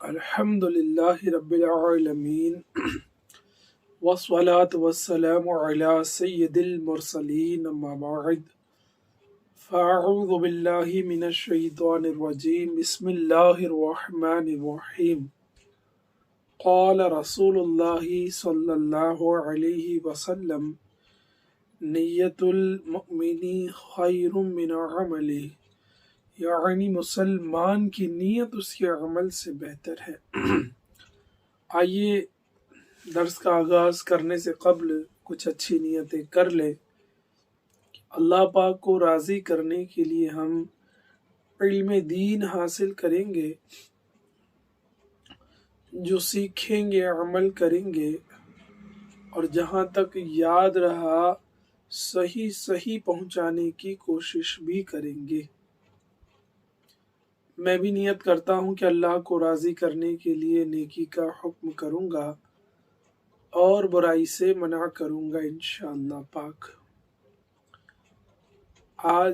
الحمد للہ رب العالمین والصلاة والسلام علی سید المرسلین اما بعد فاعوذ باللہ من الشیطان الرجیم بسم اللہ الرحمن الرحیم قال رسول اللہ صلی اللہ علیہ وسلم نیت المؤمن خیر من عملہ، یعنی مسلمان کی نیت اس کے عمل سے بہتر ہے۔ آئیے درس کا آغاز کرنے سے قبل کچھ اچھی نیتیں کر لیں۔ اللہ پاک کو راضی کرنے کے لیے ہم علم دین حاصل کریں گے، جو سیکھیں گے عمل کریں گے، اور جہاں تک یاد رہا صحیح پہنچانے کی کوشش بھی کریں گے۔ میں بھی نیت کرتا ہوں کہ اللہ کو راضی کرنے کے لیے نیکی کا حکم کروں گا اور برائی سے منع کروں گا انشاءاللہ پاک۔ آج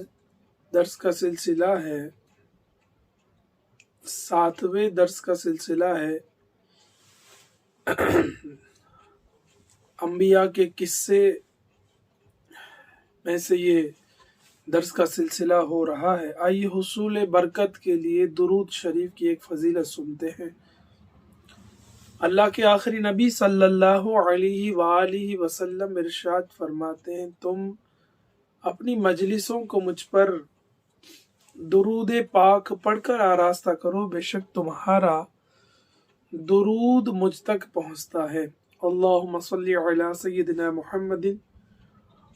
درس کا سلسلہ ہے، 7ویں درس کا سلسلہ ہے انبیاء کے قصے میں سے یہ درس کا سلسلہ ہو رہا ہے۔ آئیے حصول برکت کے لیے درود شریف کی ایک فضیلت سنتے ہیں۔ اللہ کے آخری نبی صلی اللہ علیہ وآلہ وسلم ارشاد فرماتے ہیں، تم اپنی مجلسوں کو مجھ پر درود پاک پڑھ کر آراستہ کرو، بے شک تمہارا درود مجھ تک پہنچتا ہے۔ اللہم صلی علی سیدنا محمد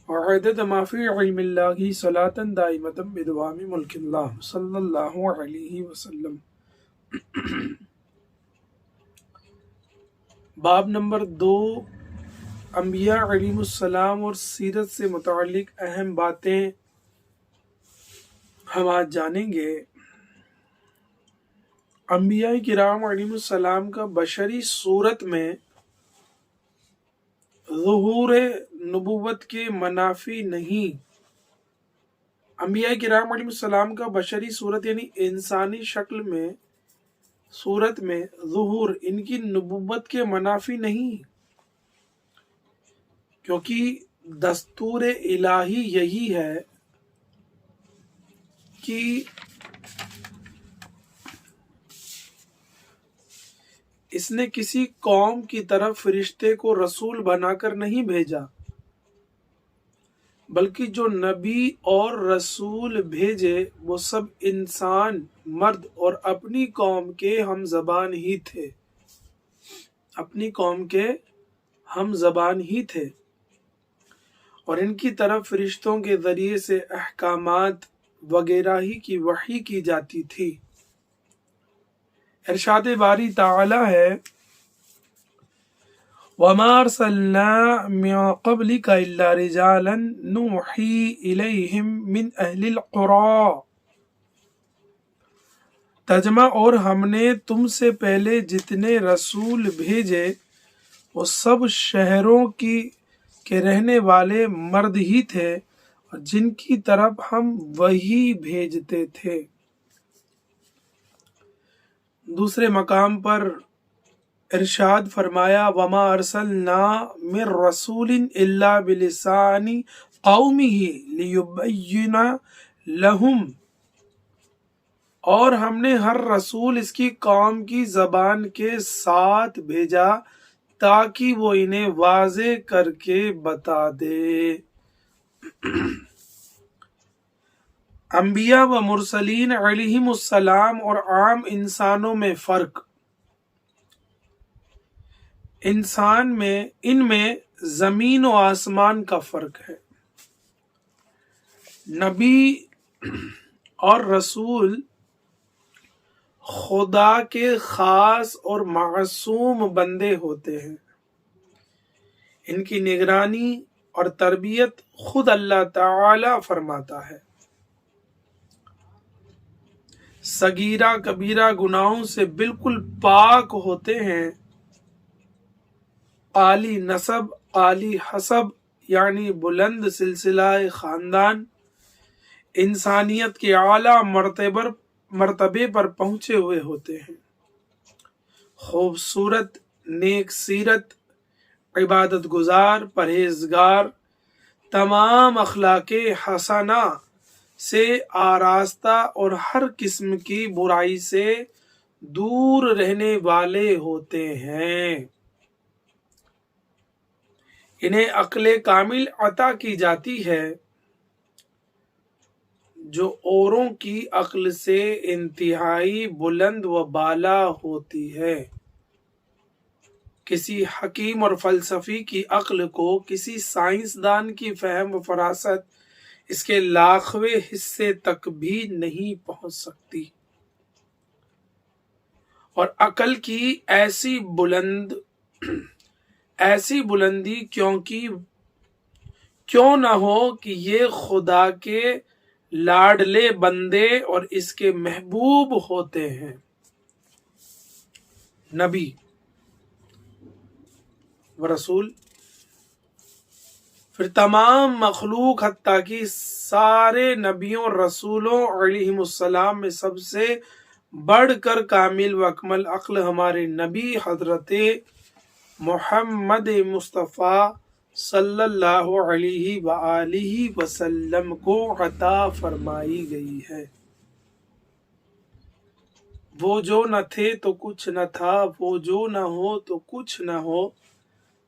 وعدد ما فی علم اللہ صلاة دائمة بدوام ملک اللہ صلی اللہ علیہ وسلم۔ باب نمبر 2، انبیاء علیہ السلام اور سیرت سے متعلق اہم باتیں ہم آج جانیں گے۔ انبیاء کرام علیہ السلام کا بشری صورت میں ظہور نبوت کے منافی نہیں۔ انبیاء کرام علیہ السلام کا بشری صورت یعنی انسانی شکل میں صورت میں ظہور ان کی نبوت کے منافی نہیں، کیونکہ دستور الہی یہی ہے کہ اس نے کسی قوم کی طرف فرشتے کو رسول بنا کر نہیں بھیجا، بلکہ جو نبی اور رسول بھیجے وہ سب انسان، مرد اور اپنی قوم کے ہم زبان ہی تھے، اپنی قوم کے ہم زبان ہی تھے، اور ان کی طرف فرشتوں کے ذریعے سے احکامات وغیرہ ہی کی وحی کی جاتی تھی۔ ارشاد باری تعالی ہے، وَمَا أَرْسَلْنَا مِن قَبْلِكَ إِلَّا رِجَالًا نُوحِي إِلَيْهِم مِّنْ أَهْلِ الْقُرَىٰ۔ ترجمہ، اور ہم نے تم سے پہلے جتنے رسول بھیجے وہ سب شہروں کے رہنے والے مرد ہی تھے، اور جن کی طرف ہم وحی بھیجتے تھے۔ دوسرے مقام پر ارشاد فرمایا، وَمَا أَرْسَلْنَا مِن رَّسُولٍ إِلَّا بِلِسَانِ قَوْمِهِ لِيُبَيِّنَ لَهُمْ، اور ہم نے ہر رسول اس کی قوم کی زبان کے ساتھ بھیجا تاکہ وہ انہیں واضح کر کے بتا دے۔ انبیاء و مرسلین علیہم السلام اور عام انسانوں میں فرق، ان میں زمین و آسمان کا فرق ہے۔ نبی اور رسول خدا کے خاص اور معصوم بندے ہوتے ہیں، ان کی نگرانی اور تربیت خود اللہ تعالی فرماتا ہے۔ صغیرہ کبیرہ گناہوں سے بالکل پاک ہوتے ہیں۔ عالی نسب، عالی حسب یعنی بلند سلسلہ خاندان، انسانیت کے اعلیٰ مرتبے پر پہنچے ہوئے ہوتے ہیں۔ खूबसूरत, नेक सीरत, इबादत गुजार, परहेजगार, तमाम अखलाके हसना से आरास्ता और हर किस्म की बुराई से दूर रहने वाले होते हैं। इन्हें अक्ल कामिल अता की जाती है जो औरों की अक्ल से इंतहाई बुलंद व बाला होती है। किसी हकीम और फलसफी की अक्ल को किसी साइंसदान की फहम व फरासत इसके लाखवें हिस्से तक भी नहीं पहुंच सकती। और अकल की ऐसी बुलंदी क्यों न हो कि ये खुदा के लाडले बंदे और इसके महबूब होते हैं। नबी व रसूल, फिर तमाम मखलूक हत्ता कि सारे नबियों रसूलों अलैहिमुस्सलाम में सबसे बढ़कर कामिल व अकमल अक्ल हमारे नबी हजरत मोहम्मद मुस्तफ़ा सल्लल्लाहु अलैहि व आलिहि वसल्लम को अता फरमाई गई है। वो जो न थे तो कुछ न था, वो जो न हो तो कुछ न हो,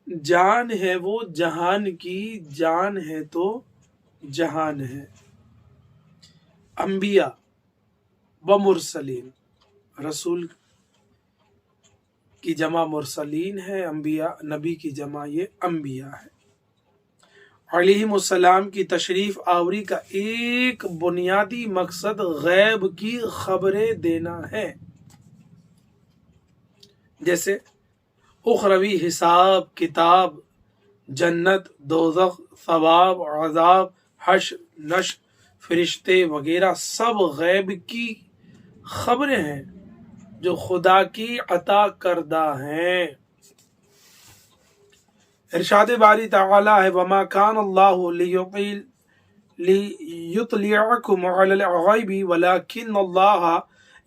जान है वो जहान की, जान है तो जहान है। अंबिया व मुरसलीन, रसूल की जमा मुरसलीन है, अंबिया नबी की जमा ये अंबिया है। अलैहिमुस्सलाम की तशरीफ आवरी का एक बुनियादी मकसद गैब की खबरें देना है, जैसे उखरवी हिसाब किताब, जन्नत दोज़ख, सवाब अज़ाब, हश्र नश्र, फरिश्ते वगैरह सब गैब की खबरें हैं जो खुदा की अता करदा हैं। इरशाद बारी तआला है, वमा कान अल्लाहु लियुत्लिअकुम अलल गैबि वलाकिन अल्लाह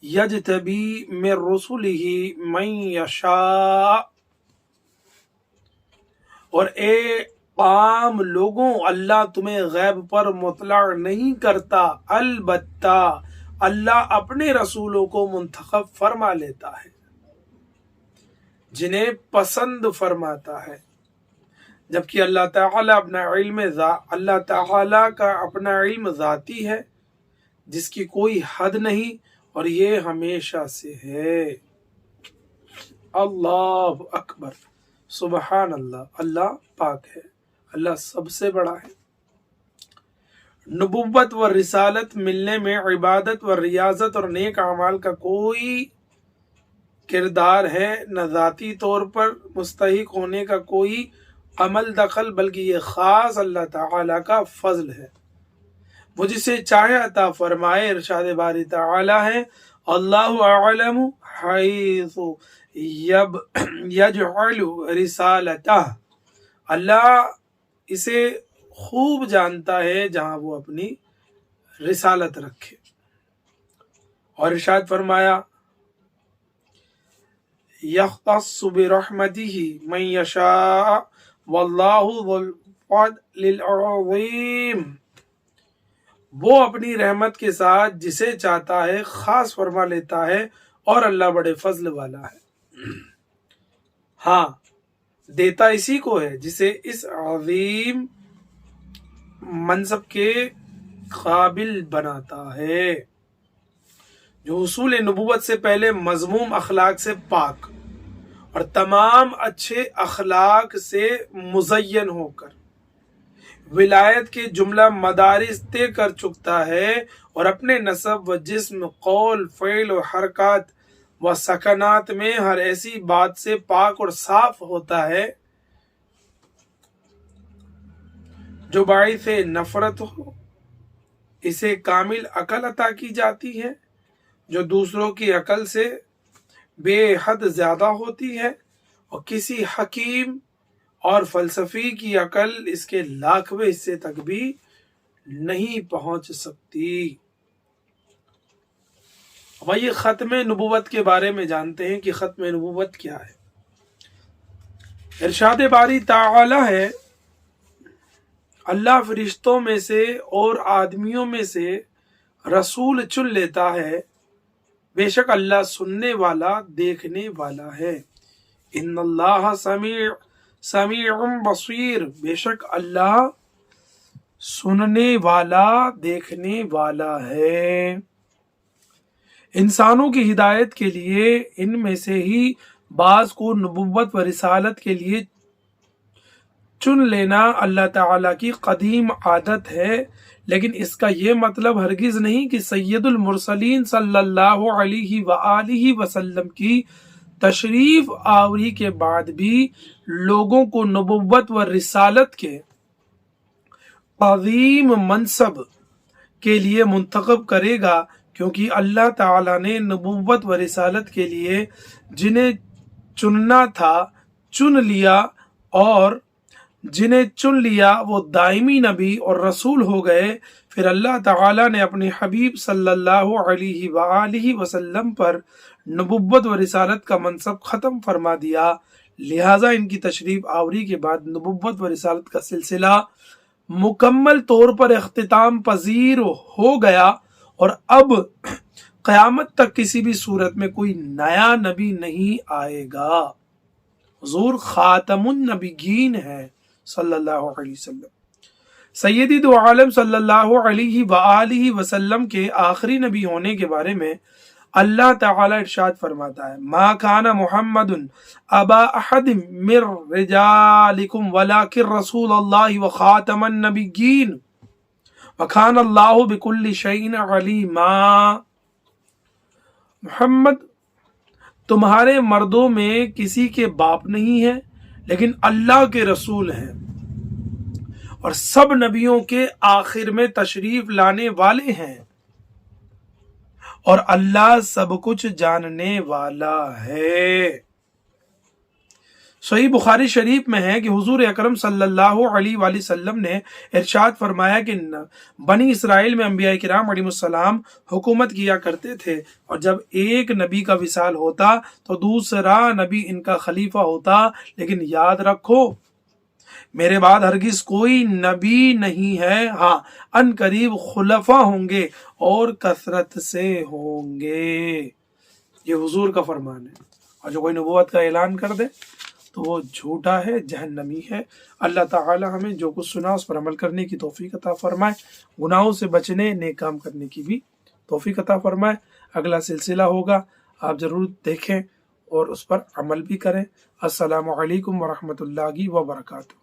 यज्तबी मिन रुसुलिही मन यशा। और ए आम लोगों, अल्लाह तुम्हें गैब पर मुतला नहीं करता, अलबत्ता अल्लाह अपने रसूलों को मुंतखब फरमा लेता है जिन्हें पसंद फरमाता है। जबकि अल्लाह ताला का अपना इल्म ज़ाती है जिसकी कोई हद नहीं, और ये हमेशा से है। अल्लाह अकबर, सुबहान अल्लाह, अल्लाह पाक है, अल्लाह सबसे बड़ा है। नबुव्वत व रिसालत मिलने में इबादत व रियाजत और नेक अमाल का कोई किरदार है न ज़ाती तौर पर मुस्तहिक होने का कोई अमल दखल, बल्कि ये खास अल्लाह ताला का फजल है। वो जिसे चाहे अता फरमाए। इरशाद बारी ताला है, अल्लाहु अअलमु हैसु यजअलु रिसालतह, अल्लाह इसे खूब जानता है जहां वो अपनी रिसालत रखे। और इरशाद फरमाया, यख्तस्सु बिरहमतिही मन यशा वल्लाहु ज़ुल फ़ज़लिल अज़ीम, वो अपनी रहमत के साथ जिसे चाहता है खास फरमा लेता है, और अल्लाह बड़े फजल वाला है। हाँ, देता इसी को है जिसे इस अजीम मनसब के काबिल बनाता है, जो उसूल नबुवत से पहले मज़मूम अखलाक से पाक और तमाम अच्छे अखलाक से मुज़य्यन होकर विलायत के जुमला मदारिस तय कर चुकता है, और अपने नसब व जिस्म, कौल, फ़इल व हरकत व सकनात में हर ऐसी बात से पाक और साफ होता है जो बाइसे नफरत हो। इसे कामिल अकल अता की जाती है जो दूसरों की अकल से बेहद ज्यादा होती है, और किसी हकीम और फलसफी की अकल इसके लाखवें हिस्से तक भी नहीं पहुंच सकती। वही ख़त्म नबूवत के बारे में जानते हैं कि ख़त्म नबूवत क्या है। इरशाद बारी ताला है, अल्लाह फरिश्तों में से और आदमियों में से रसूल चुन लेता है, बेशक अल्लाह सुनने वाला देखने वाला है। इन्नल्लाह समीउम बसीर, बेशक अल्लाह सुनने वाला देखने वाला है। इंसानों की हिदायत के लिए इनमें से ही बाज को नबुव्वत व रिसालत के लिए चुन लेना अल्लाह ताला की कदीम आदत है, लेकिन इसका ये मतलब हरगिज नहीं कि सैयदुल मुरसलीन सल्लल्लाहु अलैहि व आलिहि वसल्लम की तशरीफ आवरी के बाद भी लोगों को नबुव्वत व रिसालत के अज़ीम मनसब के लिए मुंतखब करेगा, क्योंकि अल्लाह ताला ने नबुव्वत व रिसालत के लिए जिन्हें चुनना था चुन लिया, और जिन्हें चुन लिया वो दायमी नबी और रसूल हो गए। फिर अल्लाह ताला ने अपने हबीब सल्लल्लाहु अलैहि व आलिहि वसल्लम पर नबुव्वत व रिसालत का मनसब ख़त्म फरमा दिया। लिहाजा इनकी तशरीफ आवरी के बाद नबुव्वत व रिसालत का सिलसिला मुकम्मल तौर पर इख्तिताम पजीर हो गया, और अब क़यामत तक किसी भी सूरत में कोई नया नबी नहीं आएगा। हुज़ूर ख़ातमुन नबिय्यीन है सल्लल्लाहु अलैहि वसल्लम। सैयदी दो आलम सल्लल्लाहु अलैहि व आलिहि वसल्लम के आखिरी नबी होने के बारे में अल्लाह ताला इरशाद फरमाता है, मा काना मुहम्मदुन अबा अहदिम मिर रिजालिकुम वलाकिन रसूलुल्लाहि व खातमन नबिय्यीन व काना अल्लाहु बिकुल्लि शैइन अलीमा। मुहम्मद तुम्हारे मर्दों में किसी के बाप नहीं है, लेकिन अल्लाह के रसूल हैं और सब नबियों के आखिर में तशरीफ लाने वाले हैं, और अल्लाह सब कुछ जानने वाला है। सही बुखारी शरीफ में है कि हुजूर अकरम सल्लल्लाहु अलैहि वसल्लम ने इरशाद फरमाया कि बनी इसराइल में अंबिया किराम अलैहिस्सलाम हुकूमत किया करते थे, और जब एक नबी का विसाल होता तो दूसरा नबी इनका खलीफा होता। लेकिन याद रखो, मेरे बाद हरगिज कोई नबी नहीं है। हाँ, अन करीब खुलफा होंगे और कसरत से होंगे। ये हुजूर का फरमान है, और जो कोई नबूवत का ऐलान कर दे तो वो झूठा है, जहन्नमी है। अल्लाह ताला हमें जो कुछ सुना उस पर अमल करने की तौफीक अता फरमाए, गुनाहों से बचने नेक काम करने की भी तौफीक अता फरमाए। अगला सिलसिला होगा, आप ज़रूर देखें और उस पर अमल भी करें। अस्सलामु अलैकुम व रहमतुल्लाहि व बरकातुहू।